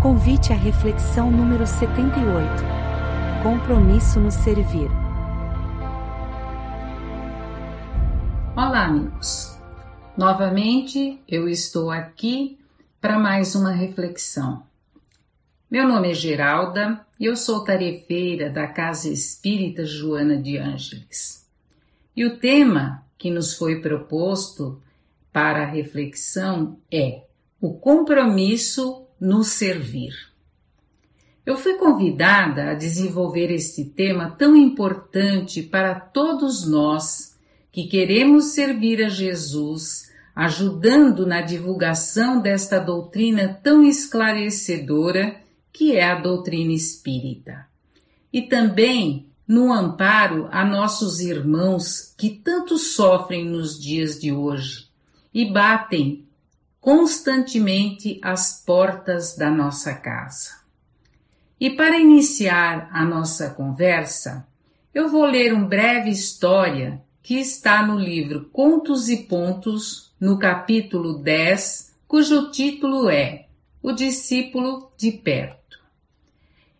Convite à reflexão número 78. Compromisso no servir. Olá, amigos! Novamente eu estou aqui para mais uma reflexão. Meu nome é Geralda e eu sou tarefeira da Casa Espírita Joana de Ângeles. E o tema que nos foi proposto para a reflexão é o compromisso no servir. Eu fui convidada a desenvolver este tema tão importante para todos nós que queremos servir a Jesus, ajudando na divulgação desta doutrina tão esclarecedora que é a doutrina espírita. E também no amparo a nossos irmãos que tanto sofrem nos dias de hoje e batem constantemente as portas da nossa casa. E para iniciar a nossa conversa, eu vou ler uma breve história que está no livro Contos e Pontos, no capítulo 10, cujo título é O Discípulo de Perto.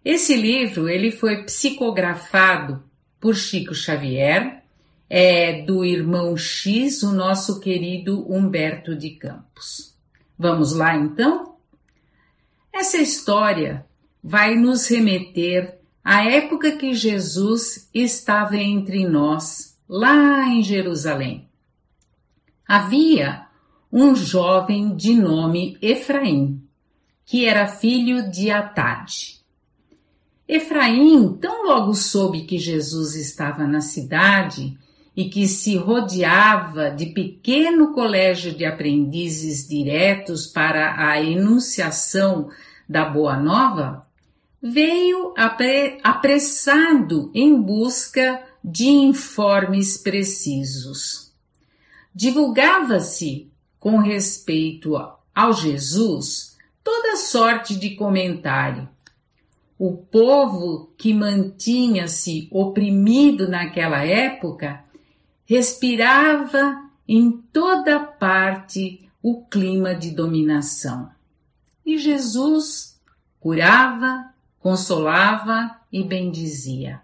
Esse livro ele foi psicografado por Chico Xavier, do irmão X, o nosso querido Humberto de Campos. Vamos lá então? Essa história vai nos remeter à época que Jesus estava entre nós, lá em Jerusalém. Havia um jovem de nome Efraim, que era filho de Atade. Efraim, tão logo soube que Jesus estava na cidade e que se rodeava de pequeno colégio de aprendizes diretos para a enunciação da Boa Nova, veio apressado em busca de informes precisos. Divulgava-se, com respeito ao Jesus, toda sorte de comentário. O povo que mantinha-se oprimido naquela época respirava em toda parte o clima de dominação. E Jesus curava, consolava e bendizia.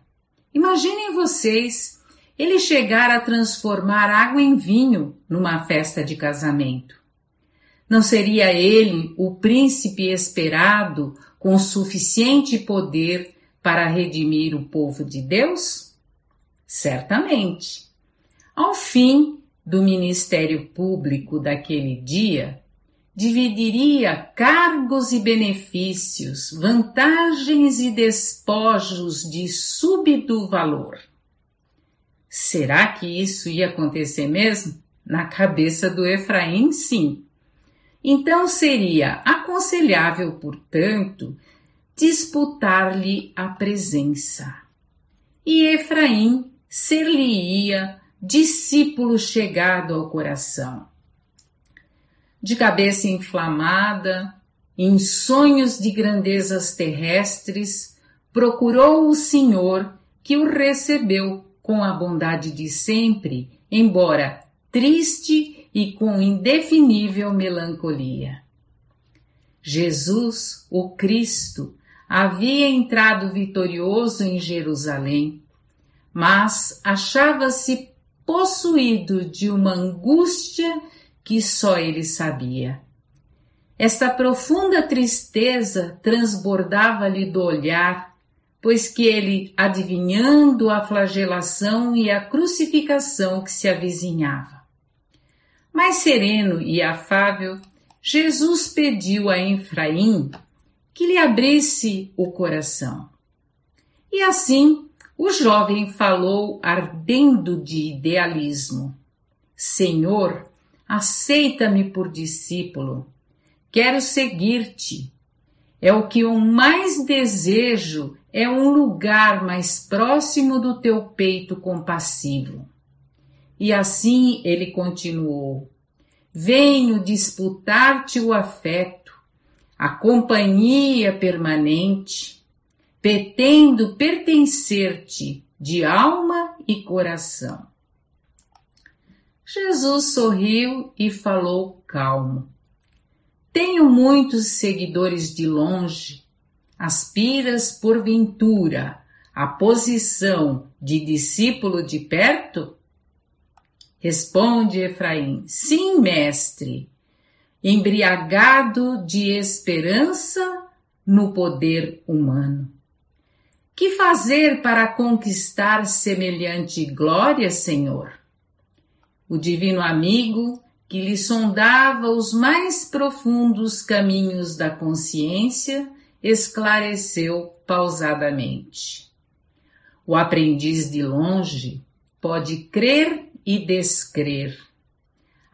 Imaginem vocês, ele chegar a transformar água em vinho numa festa de casamento. Não seria ele o príncipe esperado com suficiente poder para redimir o povo de Deus? Certamente. Ao fim do ministério público daquele dia, dividiria cargos e benefícios, vantagens e despojos de súbito valor. Será que isso ia acontecer mesmo? Na cabeça do Efraim, sim. Então seria aconselhável, portanto, disputar-lhe a presença. E Efraim ser-lhe-ia discípulo chegado ao coração. De cabeça inflamada, em sonhos de grandezas terrestres, procurou o Senhor, que o recebeu com a bondade de sempre, embora triste e com indefinível melancolia. Jesus, o Cristo, havia entrado vitorioso em Jerusalém, mas achava-se possuído de uma angústia que só ele sabia. Esta profunda tristeza transbordava-lhe do olhar, pois que ele, adivinhando a flagelação e a crucificação que se avizinhava. Mais sereno e afável, Jesus pediu a Efraim que lhe abrisse o coração. E assim, o jovem falou ardendo de idealismo. Senhor, aceita-me por discípulo. Quero seguir-te. É o que eu mais desejo, é um lugar mais próximo do teu peito compassivo. E assim ele continuou: venho disputar-te o afeto, a companhia permanente, pretendo pertencer-te de alma e coração. Jesus sorriu e falou calmo: tenho muitos seguidores de longe. Aspiras, porventura, à posição de discípulo de perto? Responde Efraim: sim, mestre, embriagado de esperança no poder humano. Que fazer para conquistar semelhante glória, Senhor? O divino amigo, que lhe sondava os mais profundos caminhos da consciência, esclareceu pausadamente. O aprendiz de longe pode crer e descrer,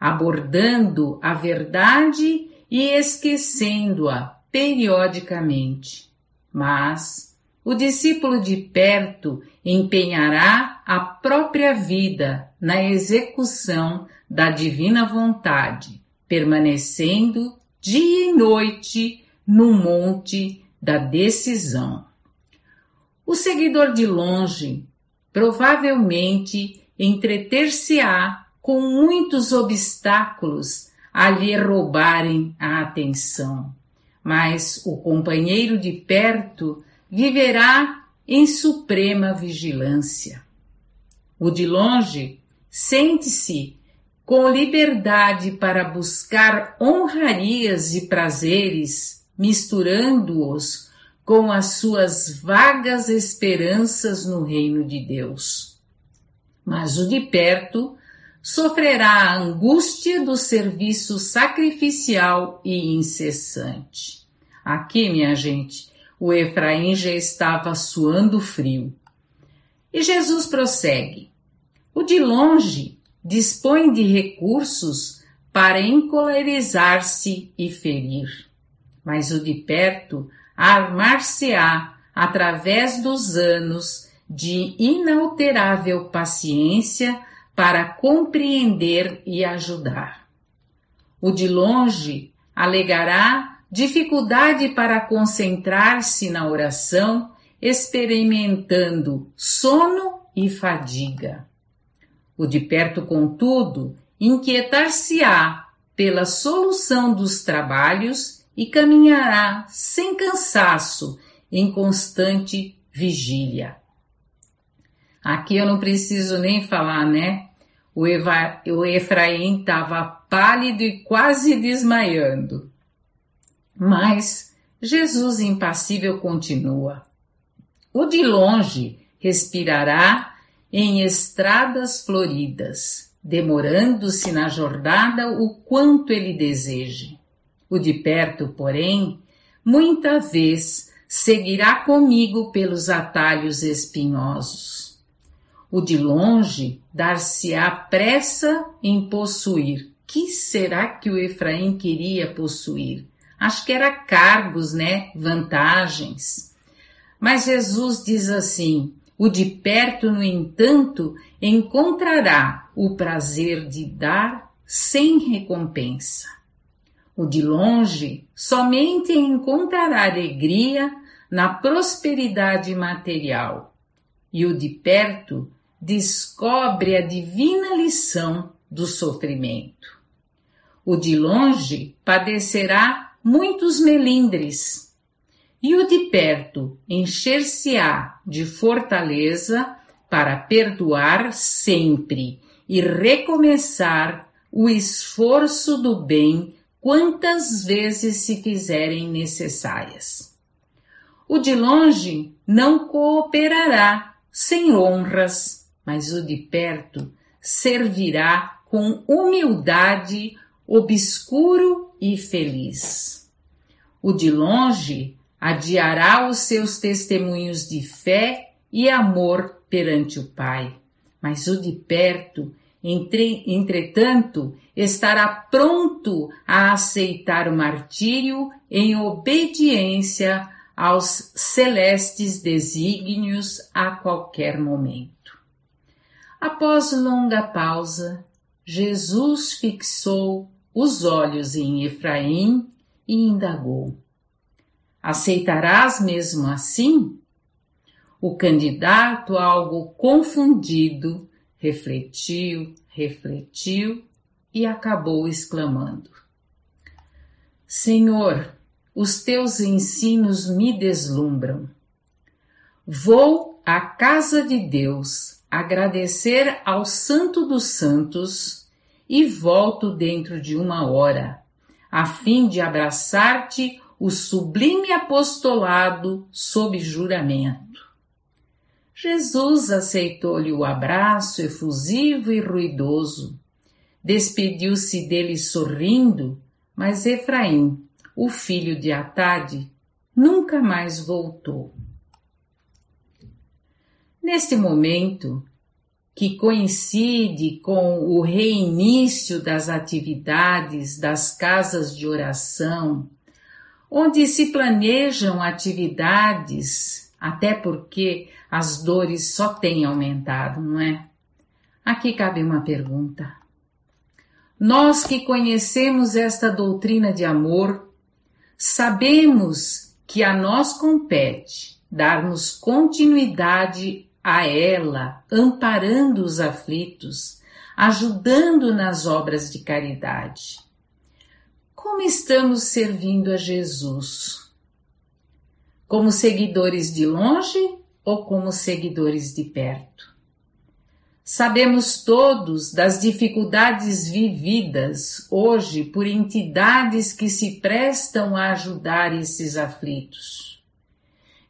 abordando a verdade e esquecendo-a periodicamente. Mas o discípulo de perto empenhará a própria vida na execução da divina vontade, permanecendo dia e noite no monte da decisão. O seguidor de longe provavelmente entreter-se-á com muitos obstáculos a lhe roubarem a atenção, mas o companheiro de perto viverá em suprema vigilância. O de longe sente-se com liberdade para buscar honrarias e prazeres, misturando-os com as suas vagas esperanças no reino de Deus. Mas o de perto sofrerá a angústia do serviço sacrificial e incessante. Aqui, minha gente, o Efraim já estava suando frio. E Jesus prossegue: o de longe dispõe de recursos para encolerizar-se e ferir, mas o de perto armar-se-á através dos anos de inalterável paciência para compreender e ajudar. O de longe alegará dificuldade para concentrar-se na oração, experimentando sono e fadiga. O de perto, contudo, inquietar-se-á pela solução dos trabalhos e caminhará sem cansaço em constante vigília. Aqui eu não preciso nem falar, né? O Efraim estava pálido e quase desmaiando. Mas Jesus impassível continua. O de longe respirará em estradas floridas, demorando-se na jornada o quanto ele deseje. O de perto, porém, muita vez seguirá comigo pelos atalhos espinhosos. O de longe dar-se-á pressa em possuir. Que será que o Efraim queria possuir? Acho que era cargos, né? Vantagens. Mas Jesus diz assim: o de perto, no entanto, encontrará o prazer de dar sem recompensa. O de longe somente encontrará alegria na prosperidade material. E o de perto descobre a divina lição do sofrimento. O de longe padecerá muitos melindres. E o de perto encher-se-á de fortaleza para perdoar sempre e recomeçar o esforço do bem quantas vezes se fizerem necessárias. O de longe não cooperará sem honras, mas o de perto servirá com humildade, obscuro e feliz. O de longe adiará os seus testemunhos de fé e amor perante o Pai, mas o de perto, entretanto, estará pronto a aceitar o martírio em obediência aos celestes desígnios a qualquer momento. Após longa pausa, Jesus fixou os olhos em Efraim e indagou: aceitarás mesmo assim? O candidato, algo confundido, refletiu e acabou exclamando: Senhor, os teus ensinos me deslumbram. Vou à casa de Deus agradecer ao Santo dos Santos e volto dentro de 1 hora, a fim de abraçar-te o sublime apostolado sob juramento. Jesus aceitou-lhe o abraço efusivo e ruidoso. Despediu-se dele sorrindo, mas Efraim, o filho de Atade, nunca mais voltou. Neste momento, que coincide com o reinício das atividades das casas de oração, onde se planejam atividades, até porque as dores só têm aumentado, não é? Aqui cabe uma pergunta. Nós que conhecemos esta doutrina de amor, sabemos que a nós compete darmos continuidade a ela, amparando os aflitos, ajudando nas obras de caridade. Como estamos servindo a Jesus? Como seguidores de longe ou como seguidores de perto? Sabemos todos das dificuldades vividas hoje por entidades que se prestam a ajudar esses aflitos.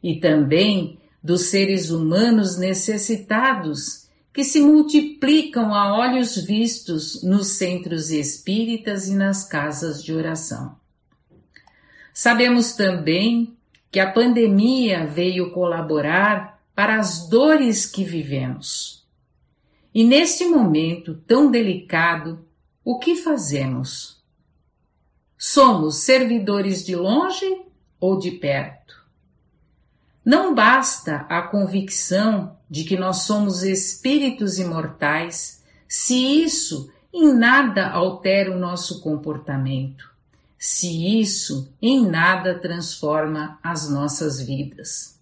E também dos seres humanos necessitados que se multiplicam a olhos vistos nos centros espíritas e nas casas de oração. Sabemos também que a pandemia veio colaborar para as dores que vivemos. E neste momento tão delicado, o que fazemos? Somos servidores de longe ou de perto? Não basta a convicção de que nós somos espíritos imortais se isso em nada altera o nosso comportamento, se isso em nada transforma as nossas vidas.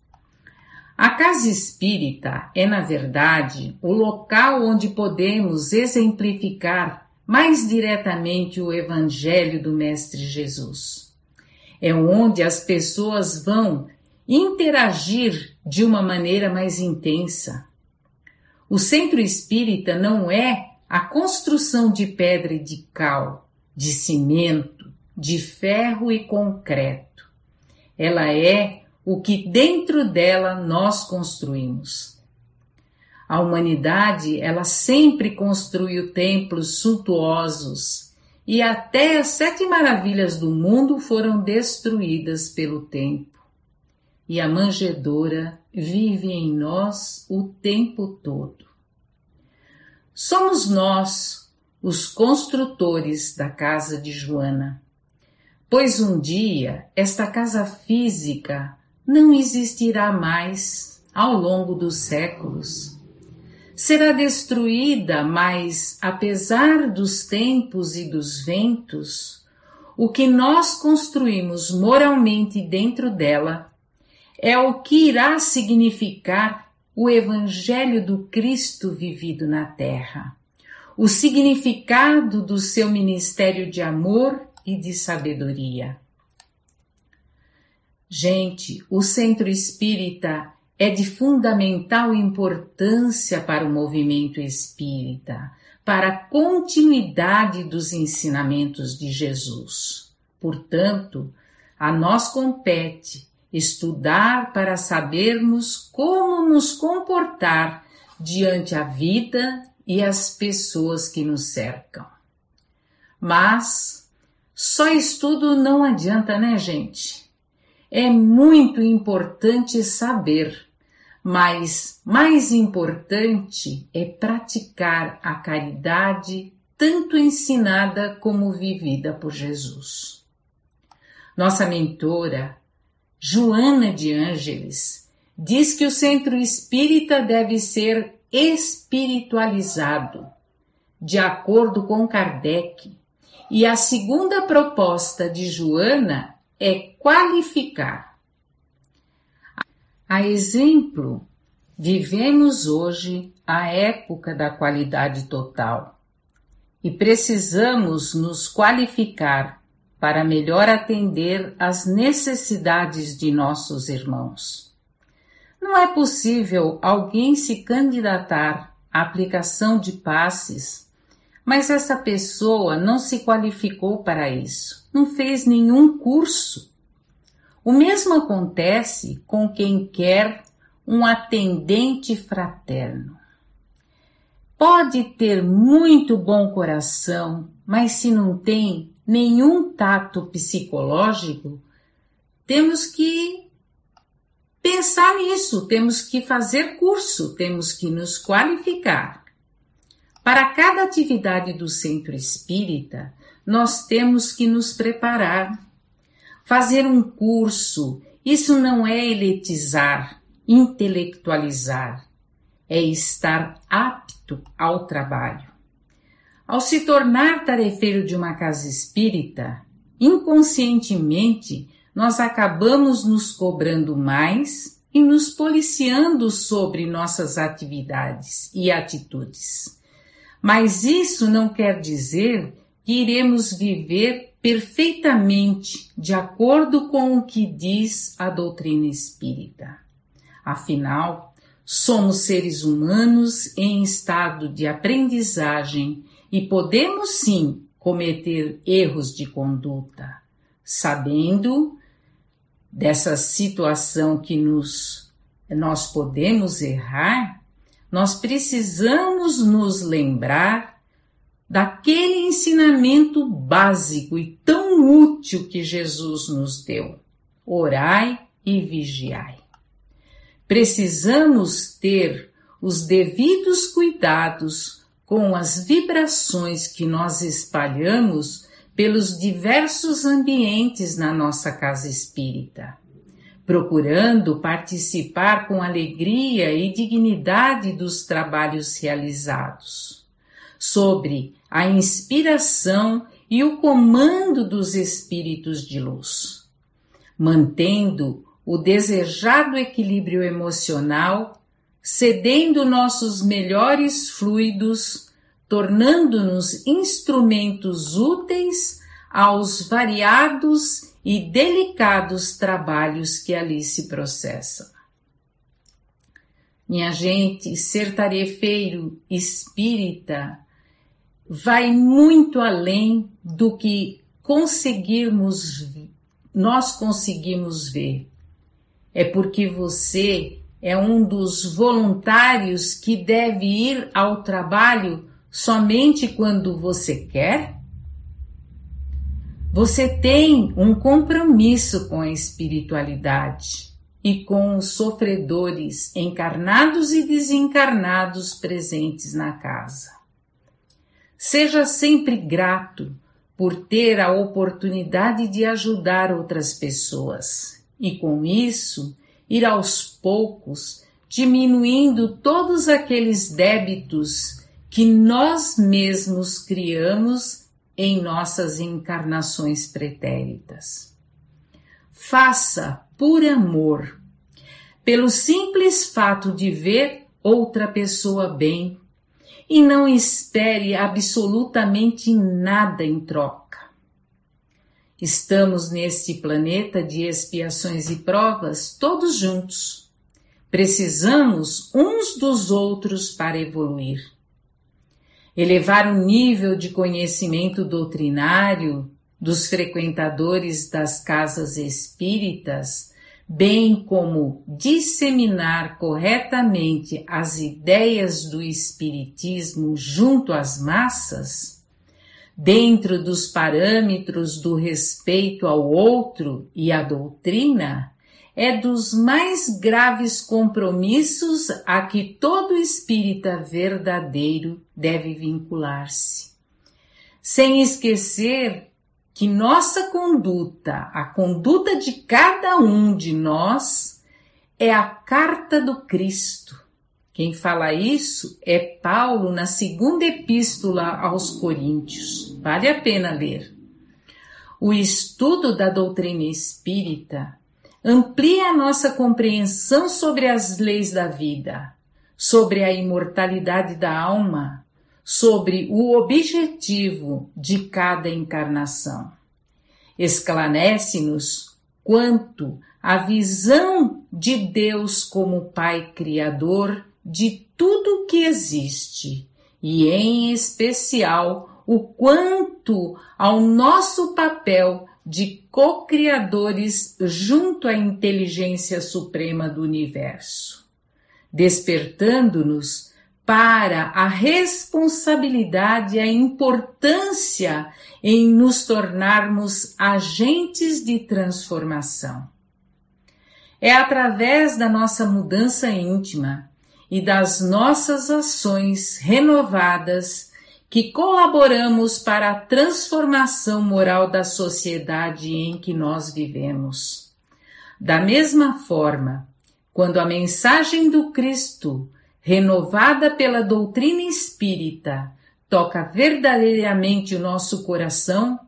A casa espírita é, na verdade, o local onde podemos exemplificar mais diretamente o Evangelho do Mestre Jesus. É onde as pessoas vão interagir de uma maneira mais intensa. O centro espírita não é a construção de pedra e de cal, de cimento, de ferro e concreto. Ela é o que dentro dela nós construímos. A humanidade, ela sempre construiu templos suntuosos e até as 7 maravilhas do mundo foram destruídas pelo tempo. E a manjedoura vive em nós o tempo todo. Somos nós os construtores da casa de Joana, pois um dia esta casa física não existirá mais ao longo dos séculos. Será destruída, mas apesar dos tempos e dos ventos, o que nós construímos moralmente dentro dela é o que irá significar o Evangelho do Cristo vivido na Terra, o significado do seu ministério de amor e de sabedoria. Gente, o centro espírita é de fundamental importância para o movimento espírita, para a continuidade dos ensinamentos de Jesus. Portanto, a nós compete estudar para sabermos como nos comportar diante a vida e as pessoas que nos cercam. Mas só estudo não adianta, né, gente? É muito importante saber, mas mais importante é praticar a caridade tanto ensinada como vivida por Jesus. Nossa mentora, Joana de Ângeles, diz que o centro espírita deve ser espiritualizado, de acordo com Kardec, e a segunda proposta de Joana é qualificar. A exemplo, vivemos hoje a época da qualidade total e precisamos nos qualificar para melhor atender às necessidades de nossos irmãos. Não é possível alguém se candidatar à aplicação de passes, mas essa pessoa não se qualificou para isso, não fez nenhum curso. O mesmo acontece com quem quer um atendente fraterno. Pode ter muito bom coração, mas se não tem nenhum tato psicológico, temos que pensar nisso, temos que fazer curso, temos que nos qualificar. Para cada atividade do Centro Espírita, nós temos que nos preparar. Fazer um curso, isso não é elitizar, intelectualizar, é estar apto ao trabalho. Ao se tornar tarefeiro de uma casa espírita, inconscientemente nós acabamos nos cobrando mais e nos policiando sobre nossas atividades e atitudes. Mas isso não quer dizer que iremos viver perfeitamente de acordo com o que diz a doutrina espírita. Afinal, somos seres humanos em estado de aprendizagem e podemos sim cometer erros de conduta, sabendo dessa situação que nós podemos errar. Nós precisamos nos lembrar daquele ensinamento básico e tão útil que Jesus nos deu: orai e vigiai. Precisamos ter os devidos cuidados com as vibrações que nós espalhamos pelos diversos ambientes na nossa casa espírita, procurando participar com alegria e dignidade dos trabalhos realizados, sobre a inspiração e o comando dos espíritos de luz, mantendo o desejado equilíbrio emocional, cedendo nossos melhores fluidos, tornando-nos instrumentos úteis aos variados e delicados trabalhos que ali se processam. Minha gente, ser tarefeiro espírita vai muito além do que nós conseguimos ver. É porque você é um dos voluntários que deve ir ao trabalho somente quando você quer? Você tem um compromisso com a espiritualidade e com os sofredores encarnados e desencarnados presentes na casa. Seja sempre grato por ter a oportunidade de ajudar outras pessoas e, com isso, ir aos poucos diminuindo todos aqueles débitos que nós mesmos criamos em nossas encarnações pretéritas. Faça por amor, pelo simples fato de ver outra pessoa bem, e não espere absolutamente nada em troca. Estamos neste planeta de expiações e provas todos juntos. Precisamos uns dos outros para evoluir. Elevar o nível de conhecimento doutrinário dos frequentadores das casas espíritas, bem como disseminar corretamente as ideias do espiritismo junto às massas, dentro dos parâmetros do respeito ao outro e à doutrina, é dos mais graves compromissos a que todo espírita verdadeiro deve vincular-se. Sem esquecer que nossa conduta, a conduta de cada um de nós, é a carta do Cristo. Quem fala isso é Paulo na segunda epístola aos Coríntios. Vale a pena ler. O estudo da doutrina espírita amplia a nossa compreensão sobre as leis da vida, sobre a imortalidade da alma, sobre o objetivo de cada encarnação. Esclarece-nos quanto à visão de Deus como Pai Criador de tudo que existe, e em especial o quanto ao nosso papel de co-criadores junto à inteligência suprema do universo, despertando-nos para a responsabilidade e a importância em nos tornarmos agentes de transformação. É através da nossa mudança íntima e das nossas ações renovadas que colaboramos para a transformação moral da sociedade em que nós vivemos. Da mesma forma, quando a mensagem do Cristo, renovada pela doutrina espírita, toca verdadeiramente o nosso coração,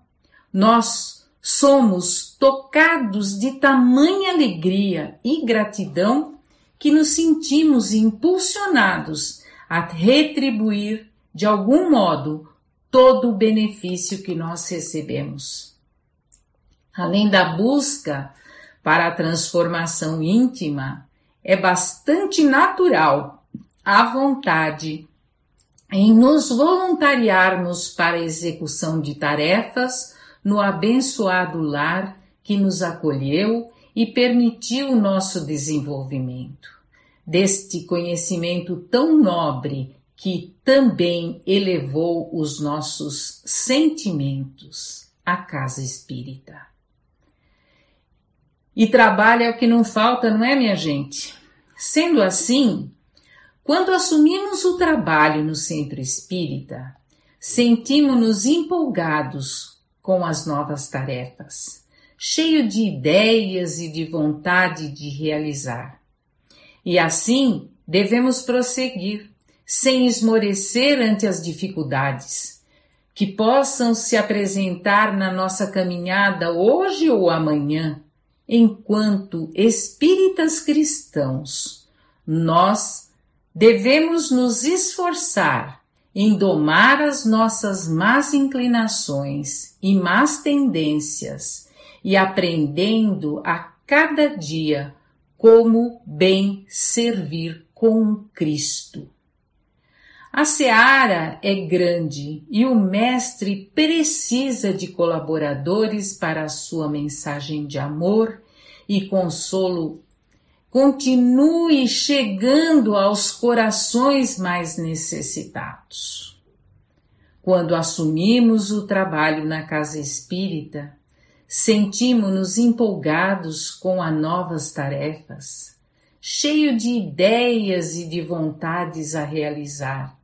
nós somos tocados de tamanha alegria e gratidão que nos sentimos impulsionados a retribuir, de algum modo, todo o benefício que nós recebemos. Além da busca para a transformação íntima, é bastante natural a vontade em nos voluntariarmos para a execução de tarefas no abençoado lar que nos acolheu e permitiu o nosso desenvolvimento. Deste conhecimento tão nobre que também elevou os nossos sentimentos à casa espírita. E trabalho é o que não falta, não é, minha gente? Sendo assim, quando assumimos o trabalho no centro espírita, sentimos-nos empolgados com as novas tarefas, cheio de ideias e de vontade de realizar. E assim devemos prosseguir, sem esmorecer ante as dificuldades, que possam se apresentar na nossa caminhada hoje ou amanhã, enquanto espíritas cristãos. Nós devemos nos esforçar em domar as nossas más inclinações e más tendências e aprendendo a cada dia como bem servir com Cristo. A seara é grande e o mestre precisa de colaboradores para a sua mensagem de amor e consolo continue chegando aos corações mais necessitados. Quando assumimos o trabalho na casa espírita, sentimos-nos empolgados com as novas tarefas, cheio de ideias e de vontades a realizar.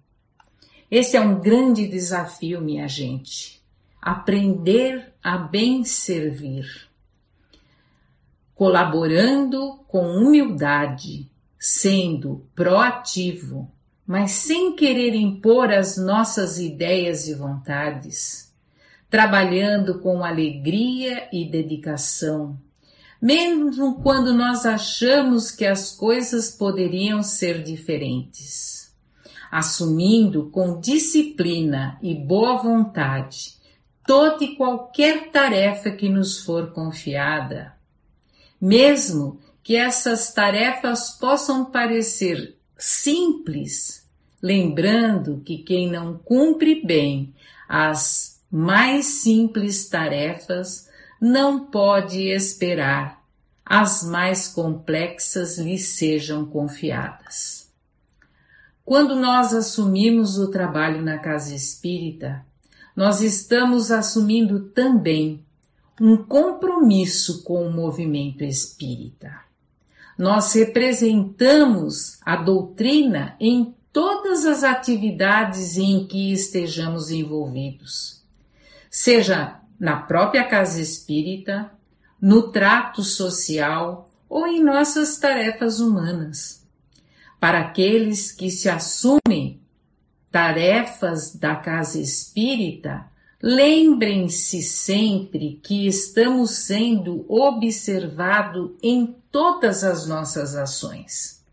Esse é um grande desafio, minha gente, aprender a bem servir, colaborando com humildade, sendo proativo, mas sem querer impor as nossas ideias e vontades, trabalhando com alegria e dedicação, mesmo quando nós achamos que as coisas poderiam ser diferentes, assumindo com disciplina e boa vontade toda e qualquer tarefa que nos for confiada, mesmo que essas tarefas possam parecer simples, lembrando que quem não cumpre bem as mais simples tarefas não pode esperar as mais complexas lhe sejam confiadas. Quando nós assumimos o trabalho na casa espírita, nós estamos assumindo também um compromisso com o movimento espírita. Nós representamos a doutrina em todas as atividades em que estejamos envolvidos, seja na própria casa espírita, no trato social ou em nossas tarefas humanas. Para aqueles que se assumem tarefas da casa espírita, lembrem-se sempre que estamos sendo observados em todas as nossas ações.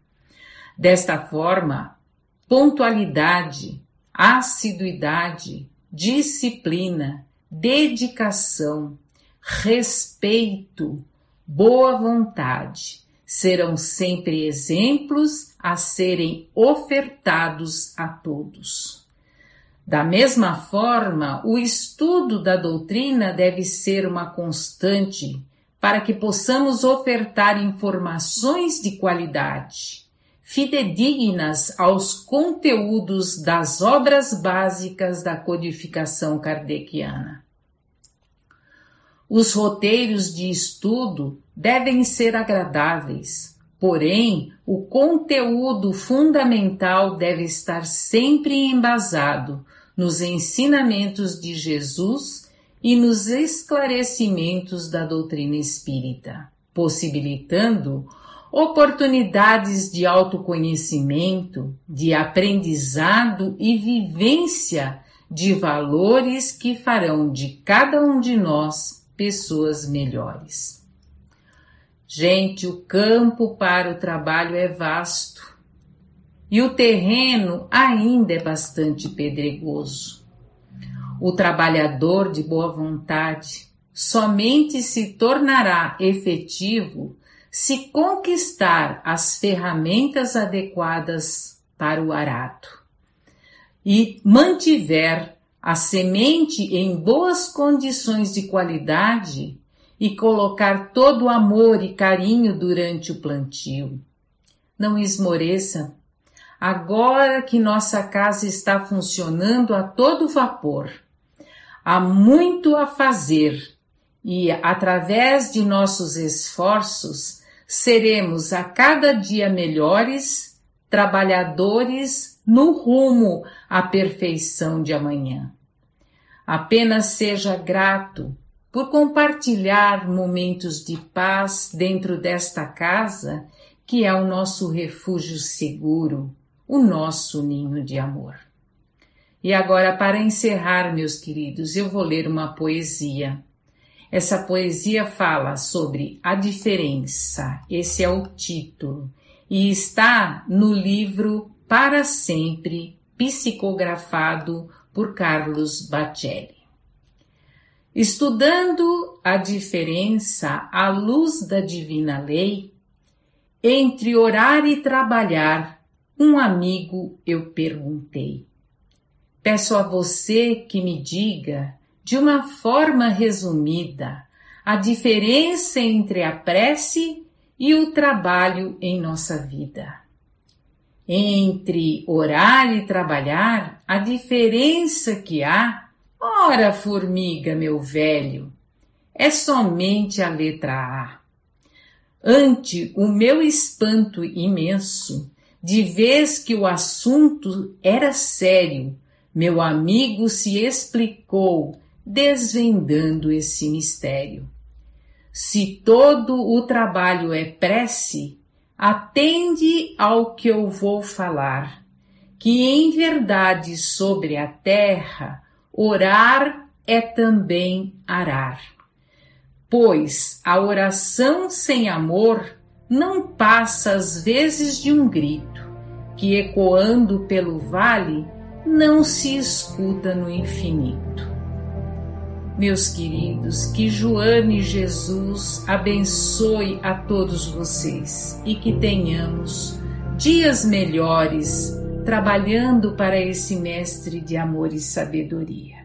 Desta forma, pontualidade, assiduidade, disciplina, dedicação, respeito, boa vontade serão sempre exemplos a serem ofertados a todos. Da mesma forma, o estudo da doutrina deve ser uma constante para que possamos ofertar informações de qualidade, fidedignas aos conteúdos das obras básicas da codificação kardeciana. Os roteiros de estudo devem ser agradáveis, porém, o conteúdo fundamental deve estar sempre embasado nos ensinamentos de Jesus e nos esclarecimentos da doutrina espírita, possibilitando oportunidades de autoconhecimento, de aprendizado e vivência de valores que farão de cada um de nós pessoas melhores. Gente, o campo para o trabalho é vasto e o terreno ainda é bastante pedregoso. O trabalhador de boa vontade somente se tornará efetivo se conquistar as ferramentas adequadas para o arado e mantiver a semente em boas condições de qualidade e colocar todo o amor e carinho durante o plantio. Não esmoreça. Agora que nossa casa está funcionando a todo vapor, há muito a fazer e, através de nossos esforços, seremos a cada dia melhores trabalhadores no rumo à perfeição de amanhã. Apenas seja grato por compartilhar momentos de paz dentro desta casa, que é o nosso refúgio seguro, o nosso ninho de amor. E agora, para encerrar, meus queridos, eu vou ler uma poesia. Essa poesia fala sobre a diferença, esse é o título, e está no livro Para Sempre, psicografado por Carlos Bacelli. Estudando a diferença à luz da divina lei, entre orar e trabalhar, um amigo eu perguntei. Peço a você que me diga, de uma forma resumida, a diferença entre a prece e o trabalho em nossa vida. Entre orar e trabalhar, a diferença que há, ora, formiga, meu velho, é somente a letra A. Ante o meu espanto imenso, de vez que o assunto era sério, meu amigo se explicou, desvendando esse mistério. Se todo o trabalho é prece, atende ao que eu vou falar, que em verdade sobre a terra, orar é também arar. Pois a oração sem amor não passa às vezes de um grito, que ecoando pelo vale não se escuta no infinito. Meus queridos, que Joane Jesus abençoe a todos vocês e que tenhamos dias melhores trabalhando para esse mestre de amor e sabedoria.